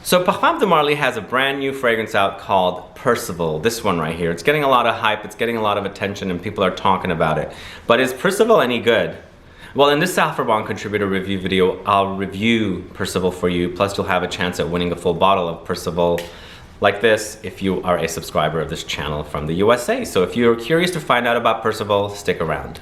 So Parfums De Marly has a brand new fragrance out called Percival, this one right here. It's getting a lot of hype, it's getting a lot of attention, and people are talking about it. But is Percival any good? Well, in this Alphabon contributor review video, I'll review Percival for you, plus you'll have a chance at winning a full bottle of Percival like this if you are a subscriber of this channel from the USA. So if you're curious to find out about Percival, stick around.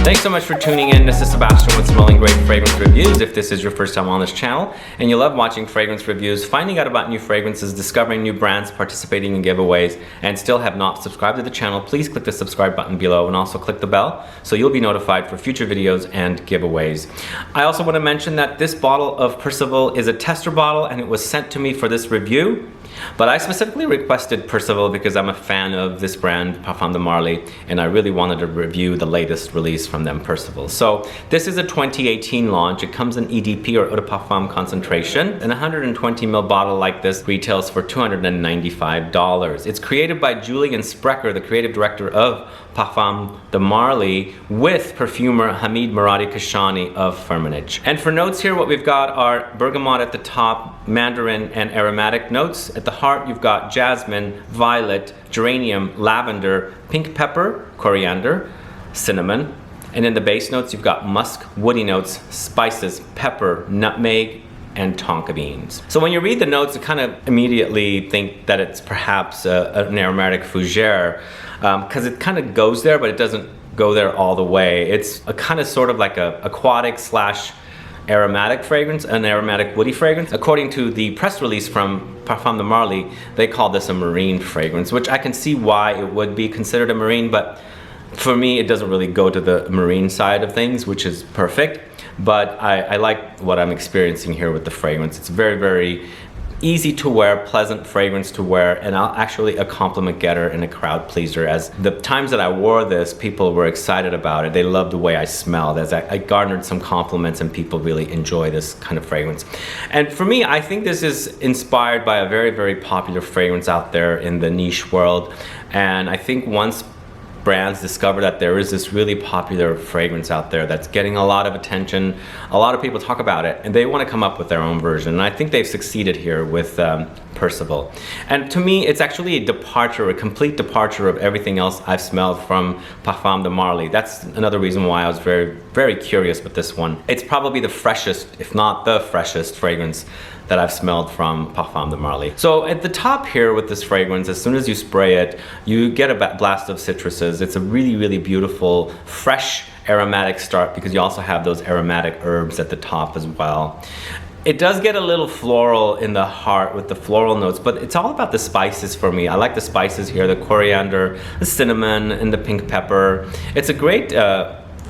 Thanks so much for tuning in. This is Sebastian with Smelling Great Fragrance Reviews. If this is your first time on this channel and you love watching fragrance reviews, finding out about new fragrances, discovering new brands, participating in giveaways, and still have not subscribed to the channel, please click the subscribe button below and also click the bell so you'll be notified for future videos and giveaways. I also want to mention that this bottle of Percival is a tester bottle and it was sent to me for this review. But I specifically requested Percival because I'm a fan of this brand, Parfums De Marly, and I really wanted to review the latest release from them, Percival. So this is a 2018 launch. It comes in EDP or Eau de Parfum concentration. An 120 ml bottle like this retails for $295. It's created by Julien, Sprecher, the creative director of Parfums De Marly, with perfumer Hamid Merati-Kashani of Firmenich. And for notes here, what we've got are bergamot at the top, mandarin and aromatic notes. At the heart, you've got jasmine, violet, geranium, lavender, pink pepper, coriander, cinnamon. And in the base notes, you've got musk, woody notes, spices, pepper, nutmeg, and tonka beans. So when you read the notes, you kind of immediately think that it's perhaps an aromatic fougere, because it kind of goes there, but it doesn't go there all the way. It's a kind of sort of like a aquatic slash aromatic fragrance, an aromatic woody fragrance. According to the press release from Parfums De Marly, they call this a marine fragrance, which I can see why it would be considered a marine, but for me, it doesn't really go to the marine side of things, which is perfect. But I like what I'm experiencing here with the fragrance. It's very, very easy to wear, pleasant fragrance to wear, and actually a compliment getter and a crowd pleaser. As the times that I wore this, people were excited about it. They loved the way I smelled, as I garnered some compliments and people really enjoy this kind of fragrance. And for me, I think this is inspired by a very, very popular fragrance out there in the niche world. And I think once brands discover that there is this really popular fragrance out there that's getting a lot of attention, a lot of people talk about it, and they want to come up with their own version. And I think they've succeeded here with Percival. And to me, it's actually a departure, a complete departure of everything else I've smelled from Parfums De Marly. That's another reason why I was very, very curious with this one. It's probably the freshest, if not the freshest fragrance that I've smelled from Parfums De Marly. So at the top here with this fragrance, as soon as you spray it, you get a blast of citruses. It's a really, really beautiful, fresh aromatic start because you also have those aromatic herbs at the top as well. It does get a little floral in the heart with the floral notes, but it's all about the spices for me. I like the spices here, the coriander, the cinnamon, and the pink pepper. It's a great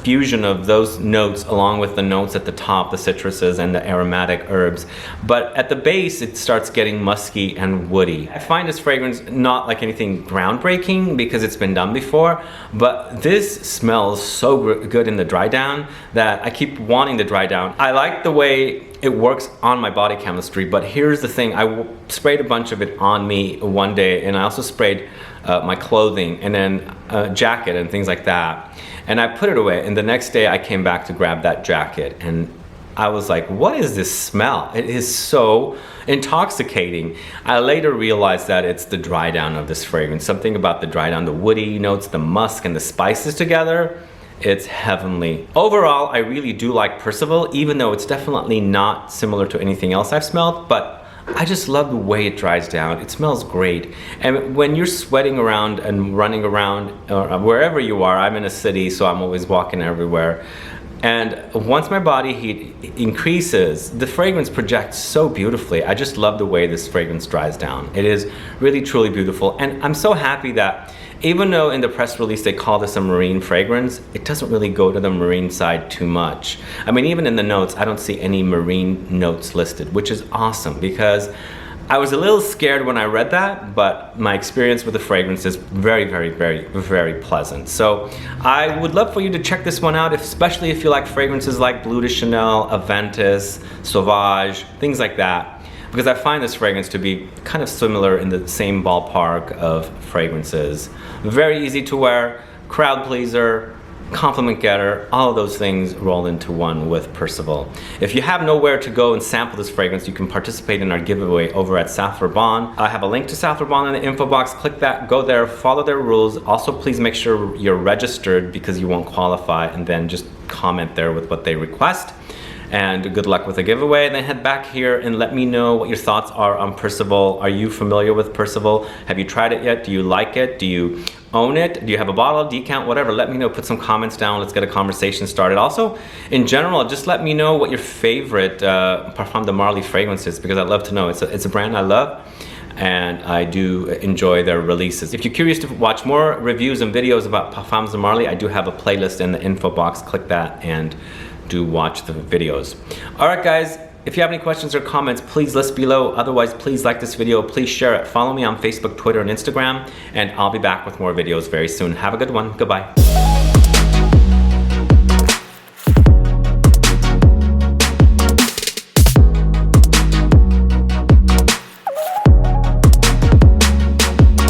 fusion of those notes along with the notes at the top, the citruses and the aromatic herbs. But at the base, it starts getting musky and woody. I find this fragrance not like anything groundbreaking because it's been done before, but this smells so good in the dry down that I keep wanting the dry down. I like the way it works on my body chemistry, but here's the thing. I sprayed a bunch of it on me one day, and I also sprayed my clothing and then a jacket and things like that. And I put it away, and the next day I came back to grab that jacket, and I was like, what is this smell? It is so intoxicating. I later realized that it's the dry down of this fragrance. Something about the dry down, the woody notes, the musk, and the spices together. It's heavenly. Overall, I really do like Percival, even though it's definitely not similar to anything else I've smelled, but I just love the way it dries down. It smells great. And when you're sweating around and running around, or wherever you are, I'm in a city, so I'm always walking everywhere. And once my body heat increases, the fragrance projects so beautifully. I just love the way this fragrance dries down. It is really, truly beautiful. And I'm so happy that even though in the press release they call this a marine fragrance, it doesn't really go to the marine side too much. I mean, even in the notes, I don't see any marine notes listed, which is awesome because I was a little scared when I read that, but my experience with the fragrance is very, very, very, very pleasant. So I would love for you to check this one out, especially if you like fragrances like Bleu de Chanel, Aventus, Sauvage, things like that. Because I find this fragrance to be kind of similar in the same ballpark of fragrances. Very easy to wear, crowd pleaser, compliment getter, all of those things roll into one with Percival. If you have nowhere to go and sample this fragrance, you can participate in our giveaway over at Saffron. I have a link to Saffron in the info box. Click that, go there, follow their rules. Also, please make sure you're registered because you won't qualify, and then just comment there with what they request. And good luck with the giveaway. Then head back here and let me know what your thoughts are on Percival. Are you familiar with Percival? Have you tried it yet? Do you like it? Do you own it? Do you have a bottle, decant, whatever? Let me know. Put some comments down. Let's get a conversation started. Also, in general, just let me know what your favorite Parfums De Marly fragrance is, because I'd love to know. It's a brand I love, and I do enjoy their releases. If you're curious to watch more reviews and videos about Parfums De Marly, I do have a playlist in the info box. Click that and do watch the videos. All right, guys, if you have any questions or comments, please list below. Otherwise, please like this video, please share it. Follow me on Facebook, Twitter, and Instagram, and I'll be back with more videos very soon. Have a good one. Goodbye.